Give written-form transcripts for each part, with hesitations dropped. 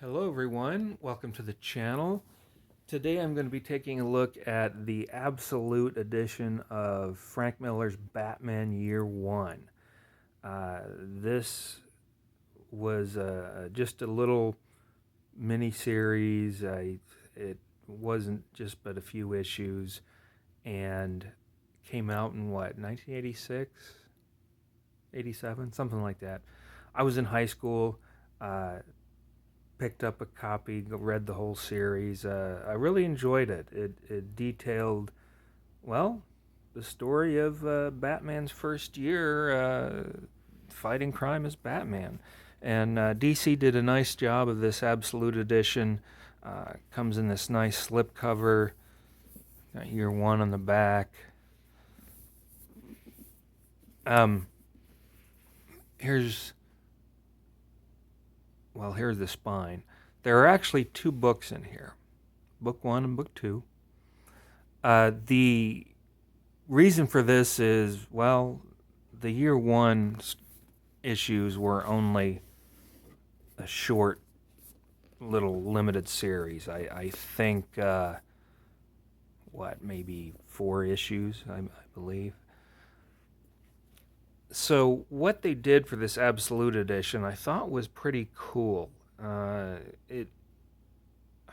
Hello, everyone. Welcome to the channel. Today I'm going to be taking a look at the Absolute edition of Frank Miller's Batman Year One. This was just a little mini series. It wasn't just but a few issues, and came out in what, 1986, 87, something like that. I was in high school. Uh, Picked up a copy, read the whole series. I really enjoyed it. It detailed, well, the story of Batman's first year fighting crime as Batman. And DC did a nice job of this Absolute Edition. Comes in this nice slipcover. Got year one on the back. Um, here's here's the spine. There are actually two books in here, book one and book two. The reason for this is, well, the year one issues were only a short little limited series. I think, maybe 4 issues, I believe. So what they did for this Absolute Edition I thought was pretty cool. I'm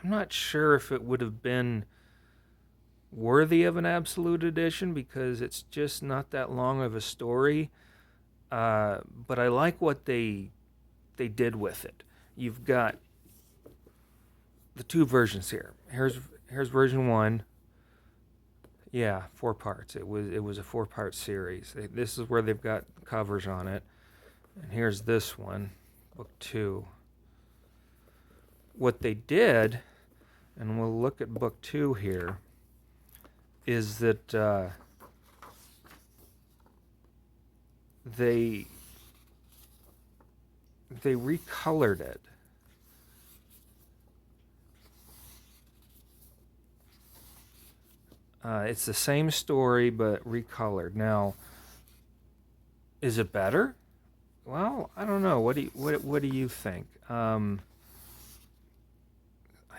not sure if it would have been worthy of an Absolute Edition because it's just not that long of a story. But I like what they did with it. You've got the two versions here. Here's version one. Yeah, 4 parts. It was a 4-part series. This is where they've got covers on it. And here's this one, book two. What they did, and we'll look at book two here, is that they recolored it. It's the same story but recolored. Now, is it better? Well, I don't know. What do you think? I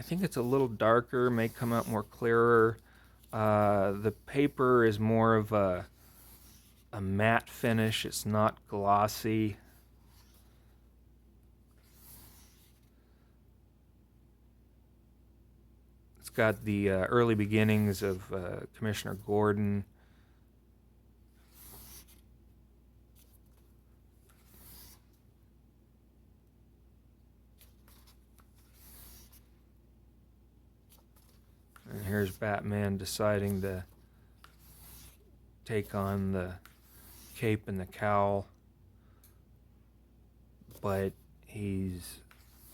think it's a little darker, may come out more clearer. The paper is more of a matte finish. It's not glossy. It's got the early beginnings of Commissioner Gordon. And here's Batman deciding to take on the cape and the cowl. But he's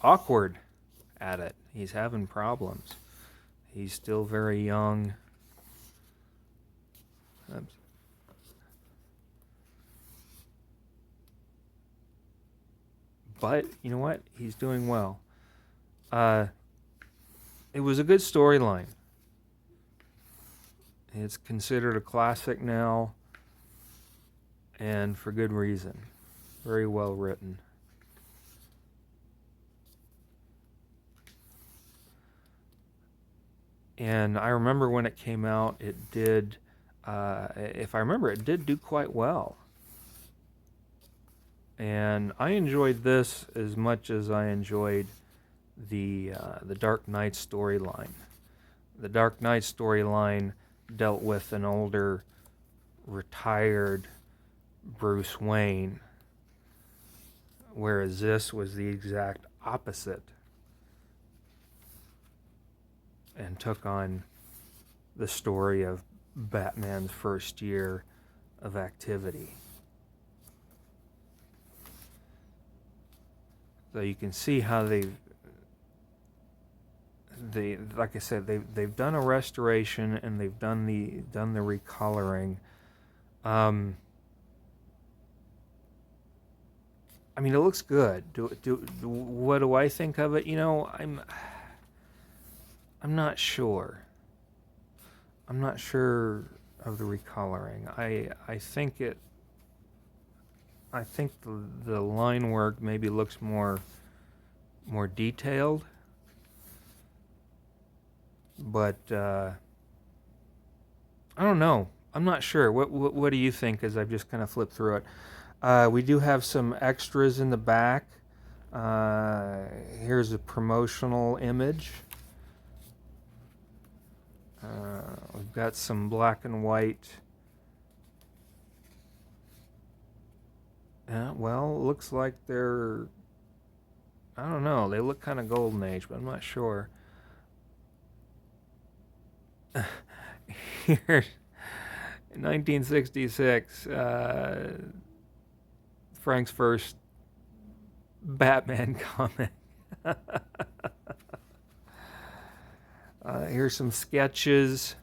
awkward at it. He's having problems. He's still very young. Oops. But you know what? He's doing well. It was a good storyline. It's considered a classic now, and for good reason. Very well written. And I remember when it came out, it did, if I remember, it did do quite well. And I enjoyed this as much as I enjoyed the Dark Knight storyline. The Dark Knight storyline dealt with an older, retired Bruce Wayne, whereas this was the exact opposite and took on the story of Batman's first year of activity. So you can see how like I said, they've done a restoration and they've done the recoloring. I mean, it looks good. What do I think of it? I'm not sure. I'm not sure of the recoloring. I think the line work maybe looks more more detailed. But I don't know. I'm not sure. What do you think as I've just kind of flipped through it? We do have some extras in the back. Here's a promotional image. We've got some black and white. Well, looks like they're, I don't know, they look kind of golden age, but I'm not sure. Here, in 1966, Frank's first Batman comic. Here's some sketches.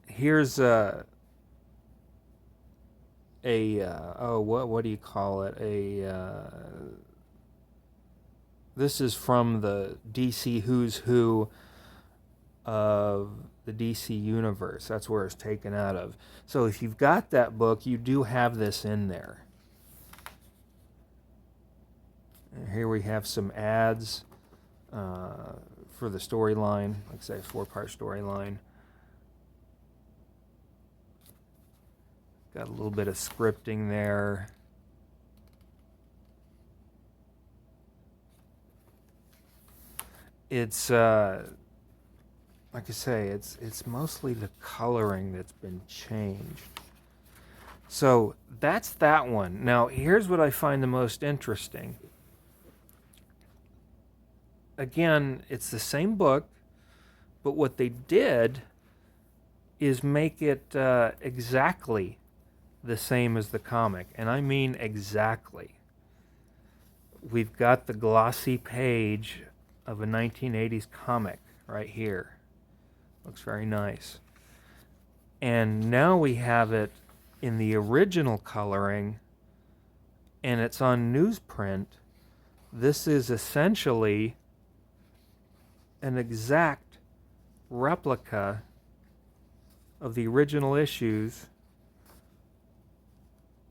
Here's what do you call it? This is from the DC Who's Who of the DC Universe. That's where it's taken out of. So if you've got that book, you do have this in there. And here we have some ads for the storyline. Like I say, 4-part storyline. Got a little bit of scripting there. It's like I say, it's mostly the coloring that's been changed. So that's that one. Now here's what I find the most interesting. Again, it's the same book, but what they did is make it exactly the same as the comic, and I mean exactly. We've got the glossy page of a 1980s comic right here. Looks very nice. And now we have it in the original coloring, and it's on newsprint. This is essentially an exact replica of the original issues,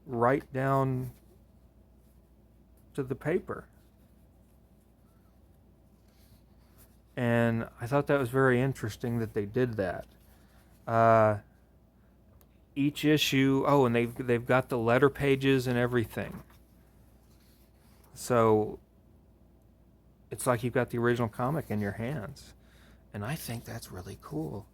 right down to the paper. And I thought that was very interesting that they did that. Each issue, and they've got the letter pages and everything. So it's like you've got the original comic in your hands. And I think that's really cool.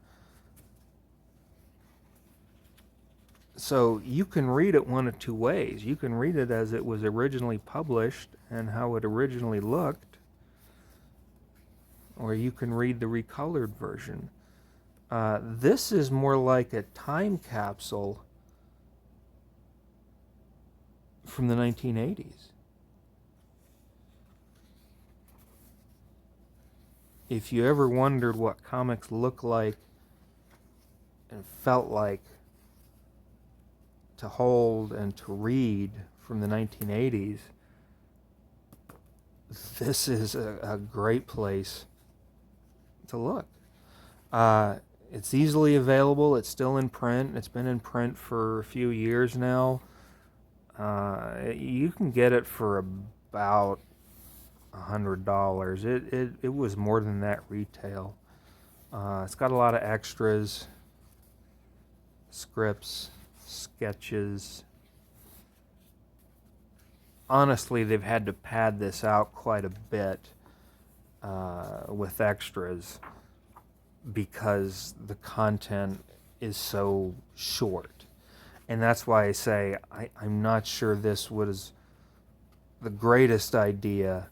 So you can read it one of two ways. You can read it as it was originally published and how it originally looked, or you can read the recolored version. This is more like a time capsule from the 1980s. If you ever wondered what comics looked like and felt like to hold and to read from the 1980s, this is a great place to look. It's easily available. It's still in print. It's been in print for a few years now. You can get it for about $100. It was more than that retail. It's got a lot of extras, scripts, sketches. Honestly, they've had to pad this out quite a bit with extras because the content is so short. And that's why I say I'm not sure this was the greatest idea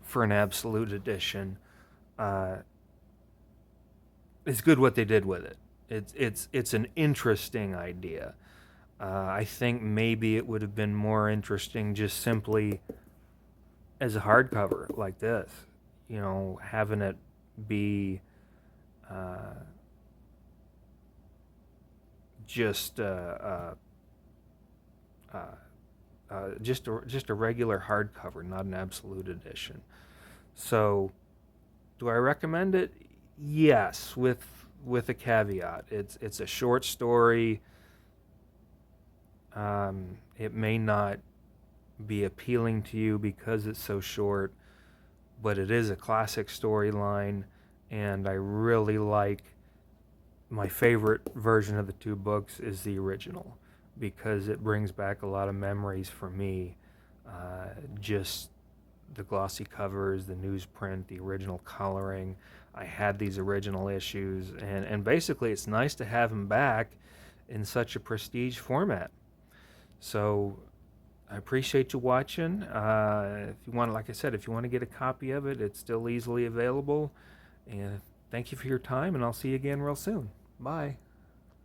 for an absolute edition. It's good what they did with it. It's an interesting idea. I think maybe it would have been more interesting just simply as a hardcover like this. You know, having it be just a regular hardcover, not an absolute edition. So, do I recommend it? Yes, with a caveat. It's a short story. It may not be appealing to you because it's so short, but it is a classic storyline, and I really like. My favorite version of the two books is the original because it brings back a lot of memories for me. Just the glossy covers, the newsprint, the original coloring. I had these original issues, and basically it's nice to have them back in such a prestige format. So I appreciate you watching. If you want, like I said, if you want to get a copy of it, it's still easily available. And thank you for your time, and I'll see you again real soon. Bye.